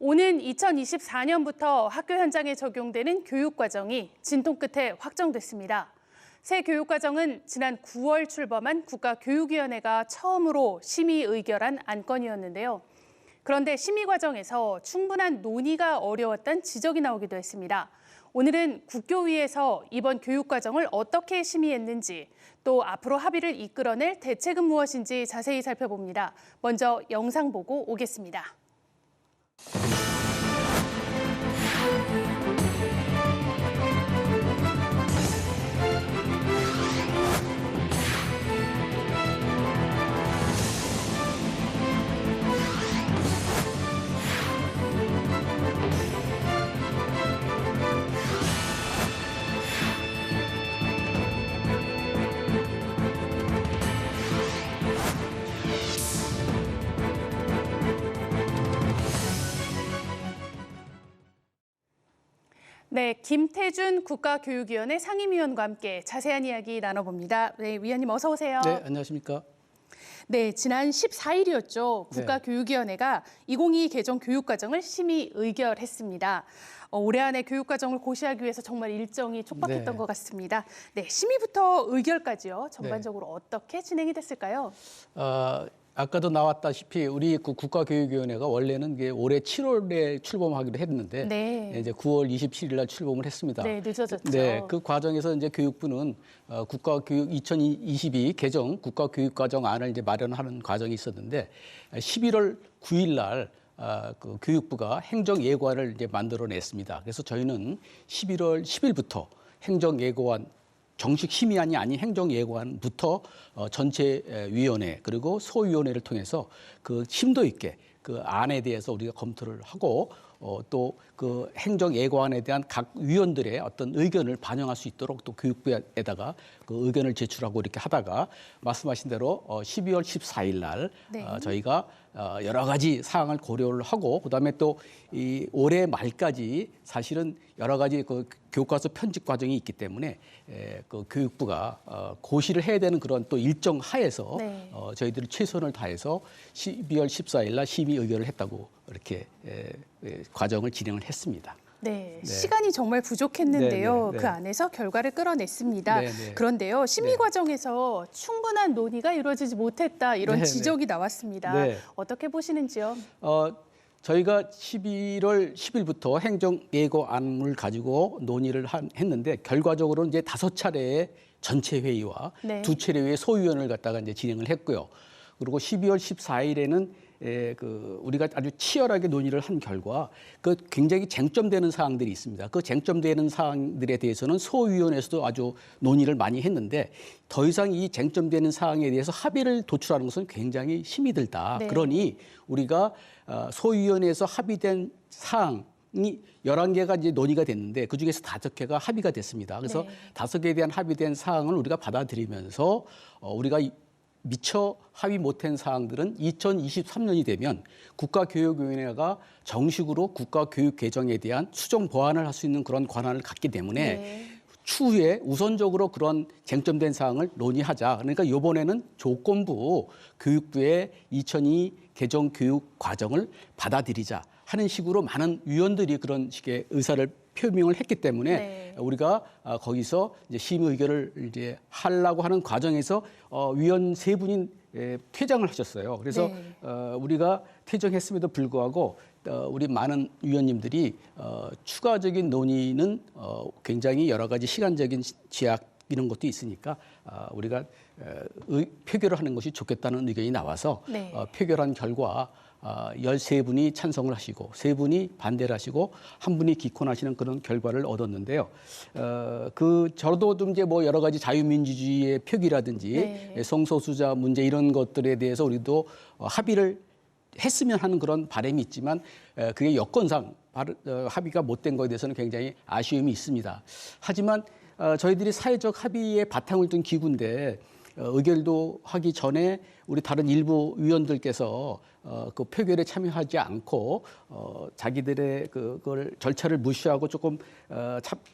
오는 2024년부터 학교 현장에 적용되는 교육과정이 진통 끝에 확정됐습니다. 새 교육과정은 지난 9월 출범한 국가교육위원회가 처음으로 심의 의결한 안건이었는데요. 그런데 심의 과정에서 충분한 논의가 어려웠다는 지적이 나오기도 했습니다. 오늘은 국교위에서 이번 교육과정을 어떻게 심의했는지, 또 앞으로 합의를 이끌어낼 대책은 무엇인지 자세히 살펴봅니다. 먼저 영상 보고 오겠습니다. 네, 김태준 국가교육위원회 상임위원과 함께 자세한 이야기 나눠봅니다. 네, 위원님 어서 오세요. 네, 안녕하십니까. 네, 지난 14일이었죠. 국가교육위원회가 2022 개정 교육과정을 심의 의결했습니다. 올해 안에 교육과정을 고시하기 위해서 정말 일정이 촉박했던 것 같습니다. 네, 심의부터 의결까지요. 전반적으로 어떻게 진행이 됐을까요? 아까도 나왔다시피 우리 국가교육위원회가 원래는 올해 7월에 출범하기로 했는데 이제 9월 27일 날 출범을 했습니다. 네, 늦어졌죠. 네, 그 과정에서 이제 교육부는 국가교육 2022 개정 국가교육과정안을 이제 마련하는 과정이 있었는데 11월 9일 날 그 교육부가 행정예고안을 이제 만들어냈습니다. 그래서 저희는 11월 10일부터 행정예고안 정식 심의안이 아닌 행정예고안부터 전체 위원회 그리고 소위원회를 통해서 그 심도 있게 그 안에 대해서 우리가 검토를 하고 또 그 행정예고안에 대한 각 위원들의 어떤 의견을 반영할 수 있도록 또 교육부에다가 그 의견을 제출하고 이렇게 하다가 말씀하신 대로 12월 14일 날 저희가 여러 가지 사항을 고려를 하고 그다음에 또 이 올해 말까지 사실은 여러 가지 그 교과서 편집 과정이 있기 때문에 그 교육부가 고시를 해야 되는 그런 또 일정 하에서 저희들이 최선을 다해서 12월 14일 날 심의 의결을 했다고 이렇게 과정을 진행을 했습니다. 네, 시간이 정말 부족했는데요. 그 안에서 결과를 끌어냈습니다. 그런데요, 심의 과정에서 충분한 논의가 이루어지지 못했다 이런 지적이 나왔습니다. 어떻게 보시는지요? 저희가 11월 10일부터 행정예고안을 가지고 논의를 했는데 결과적으로는 이제 5차례의 전체 회의와 2차례의 소위원을 갖다가 이제 진행을 했고요. 그리고 12월 14일에는 우리가 아주 치열하게 논의를 한 결과 그 굉장히 쟁점되는 사항들이 있습니다. 그 쟁점되는 사항들에 대해서는 소위원회에서도 아주 논의를 많이 했는데 더 이상 이 쟁점되는 사항에 대해서 합의를 도출하는 것은 굉장히 힘이 들다. 그러니 우리가 소위원회에서 합의된 사항이 11개가 이제 논의가 됐는데 그중에서 5개가 합의가 됐습니다. 그래서 5개에 대한 합의된 사항을 우리가 받아들이면서 우리가 미처 합의 못한 사항들은 2023년이 되면 국가교육위원회가 정식으로 국가교육 개정에 대한 수정 보완을 할 수 있는 그런 권한을 갖기 때문에 추후에 우선적으로 그런 쟁점된 사항을 논의하자. 그러니까 이번에는 조건부 교육부의 2022 개정 교육 과정을 받아들이자 하는 식으로 많은 위원들이 그런 식의 의사를 표명을 했기 때문에 우리가 거기서 이제 심의 의결을 이제 하려고 하는 과정에서 위원 3분이 퇴장을 하셨어요. 그래서 우리가 퇴장했음에도 불구하고 우리 많은 위원님들이 추가적인 논의는 굉장히 여러 가지 시간적인 제약 이런 것도 있으니까 우리가 표결을 하는 것이 좋겠다는 의견이 나와서 표결한 결과 13분이 찬성을 하시고 3분이 반대를 하시고 1분이 기권하시는 그런 결과를 얻었는데요. 저도 좀 이제 뭐 여러 가지 자유민주주의의 표기라든지 성소수자 문제 이런 것들에 대해서 우리도 합의를 했으면 하는 그런 바람이 있지만 그게 여건상 합의가 못된 것에 대해서는 굉장히 아쉬움이 있습니다. 하지만 저희들이 사회적 합의의 바탕을 둔 기구인데 의결도 하기 전에 우리 다른 일부 위원들께서 그 표결에 참여하지 않고 자기들의 그걸 절차를 무시하고 조금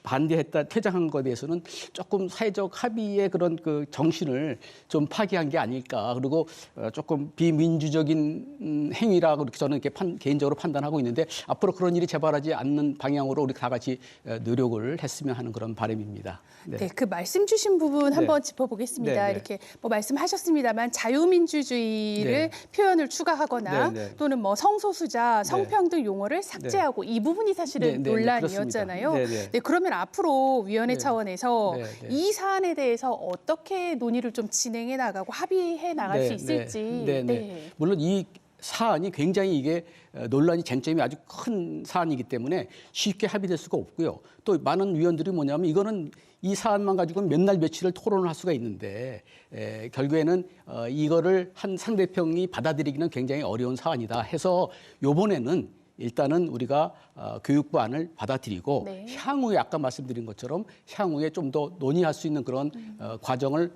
반대했다 퇴장한 것에 대해서는 조금 사회적 합의의 그런 그 정신을 좀 파기한 게 아닐까. 그리고 조금 비민주적인 행위라고 이렇게 저는 이렇게 개인적으로 판단하고 있는데 앞으로 그런 일이 재발하지 않는 방향으로 우리 다 같이 노력을 했으면 하는 그런 바람입니다. 네, 그 말씀 주신 부분 한번 짚어보겠습니다. 네, 네. 이렇게 뭐 말씀하셨습니다만 자유민주주의를 네. 표현을 추가하거나 네, 네. 또는 뭐 성소수자, 성평등 용어를 삭제하고 이 부분이 사실은 논란이었잖아요. 네, 그러면 앞으로 위원회 차원에서 이 사안에 대해서 어떻게 논의를 좀 진행해 나가고 합의해 나갈 수 있을지. 물론 이 사안이 굉장히 이게 논란이 쟁점이 아주 큰 사안이기 때문에 쉽게 합의될 수가 없고요. 또 많은 위원들이 뭐냐면 이거는 이 사안만 가지고는 몇 날 며칠을 토론을 할 수가 있는데 결국에는 이거를 한 상대편이 받아들이기는 굉장히 어려운 사안이다 해서 이번에는 일단은 우리가 교육부 안을 받아들이고 향후에 아까 말씀드린 것처럼 향후에 좀 더 논의할 수 있는 그런 과정을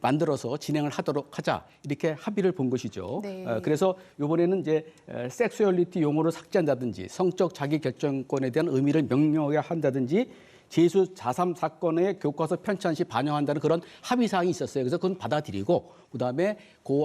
만들어서 진행을 하도록 하자 이렇게 합의를 본 것이죠. 그래서 이번에는 이제 섹슈얼리티 용어를 삭제한다든지 성적 자기 결정권에 대한 의미를 명료하게 한다든지 제수 자3 사건의 교과서 편찬 시 반영한다는 그런 합의 사항이 있었어요. 그래서 그건 받아들이고 그다음에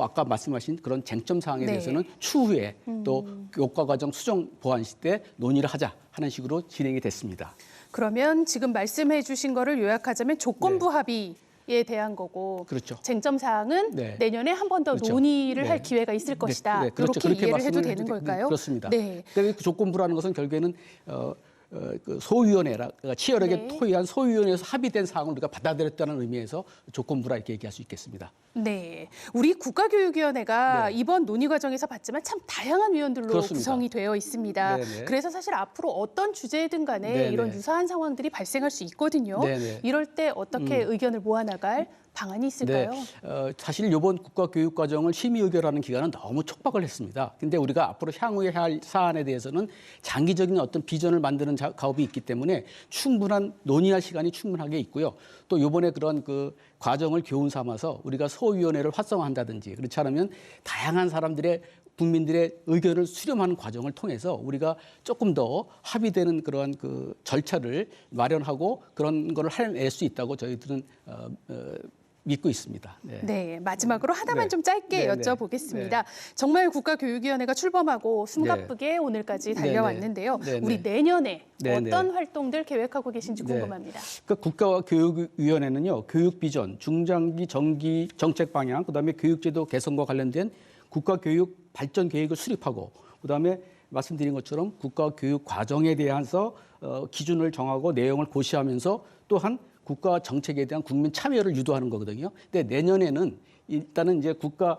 아까 말씀하신 그런 쟁점 사항에 대해서는 추후에 또 교과과정 수정 보완 시때 논의를 하자 하는 식으로 진행이 됐습니다. 그러면 지금 말씀해 주신 거를 요약하자면 조건부 합의에 대한 거고 그렇죠. 쟁점 사항은 내년에 한 번 더 논의를 할 기회가 있을 것이다. 그렇죠. 그렇게 이해를 해도 되는 걸까요? 그렇습니다. 그 조건부라는 것은 결국에는 그 소위원회가 치열하게 토의한 소위원회에서 합의된 사항을 우리가 받아들였다는 의미에서 조건부라 이렇게 얘기할 수 있겠습니다. 네, 우리 국가교육위원회가 이번 논의 과정에서 봤지만 참 다양한 위원들로 그렇습니다. 구성이 되어 있습니다. 그래서 사실 앞으로 어떤 주제든 간에 이런 유사한 상황들이 발생할 수 있거든요. 이럴 때 어떻게 의견을 모아나갈 방안이 있을까요? 사실 이번 국가교육과정을 심의 의결하는 기간은 너무 촉박을 했습니다. 근데 우리가 앞으로 향후에 할 사안에 대해서는 장기적인 어떤 비전을 만드는 작업이 있기 때문에 충분한 논의할 시간이 충분하게 있고요. 또 이번에 그런 그 과정을 교훈 삼아서 우리가 소위원회를 활성화한다든지 그렇지 않으면 다양한 사람들의 국민들의 의견을 수렴하는 과정을 통해서 우리가 조금 더 합의되는 그런 그 절차를 마련하고 그런 거를 해낼 수 있다고 저희들은 믿고 있습니다. 네, 마지막으로 하나만 좀 짧게 여쭤보겠습니다. 정말 국가교육위원회가 출범하고 숨가쁘게 오늘까지 달려왔는데요. 우리 내년에 어떤 활동들 계획하고 계신지 궁금합니다. 그러니까 국가교육위원회는요, 교육 비전, 중장기 정기 정책 방향, 그다음에 교육제도 개선과 관련된 국가교육 발전 계획을 수립하고, 그다음에 말씀드린 것처럼 국가교육 과정에 대해서 기준을 정하고 내용을 고시하면서 또한 국가 정책에 대한 국민 참여를 유도하는 거거든요. 근데 내년에는 일단은 이제 국가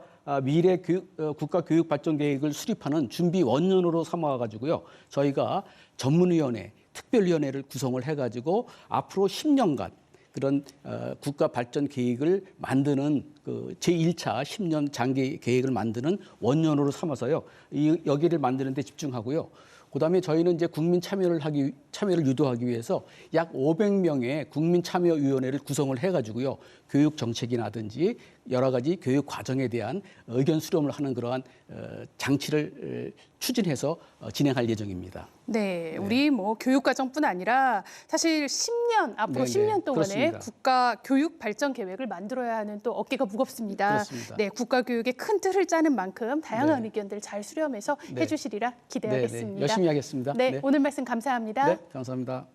교육 발전 계획을 수립하는 준비 원년으로 삼아 가지고요. 저희가 전문위원회, 특별위원회를 구성을 해 가지고 앞으로 10년간 그런 국가 발전 계획을 만드는 그 제1차 10년 장기 계획을 만드는 원년으로 삼아서요. 여기를 만드는 데 집중하고요. 그다음에 저희는 이제 국민 참여를 유도하기 위해서 약 500명의 국민 참여위원회를 구성을 해가지고요, 교육 정책이라든지 여러 가지 교육 과정에 대한 의견 수렴을 하는 그러한 장치를 추진해서 진행할 예정입니다. 네, 우리 뭐 교육 과정뿐 아니라 사실 10년 앞으로 10년 동안의 그렇습니다. 국가 교육 발전 계획을 만들어야 하는 또 어깨가 무겁습니다. 그렇습니다. 네, 국가 교육의 큰 틀을 짜는 만큼 다양한 의견들 잘 수렴해서 해주시리라 기대하겠습니다. 열심히 하겠습니다. 네, 오늘 말씀 감사합니다. 네, 감사합니다.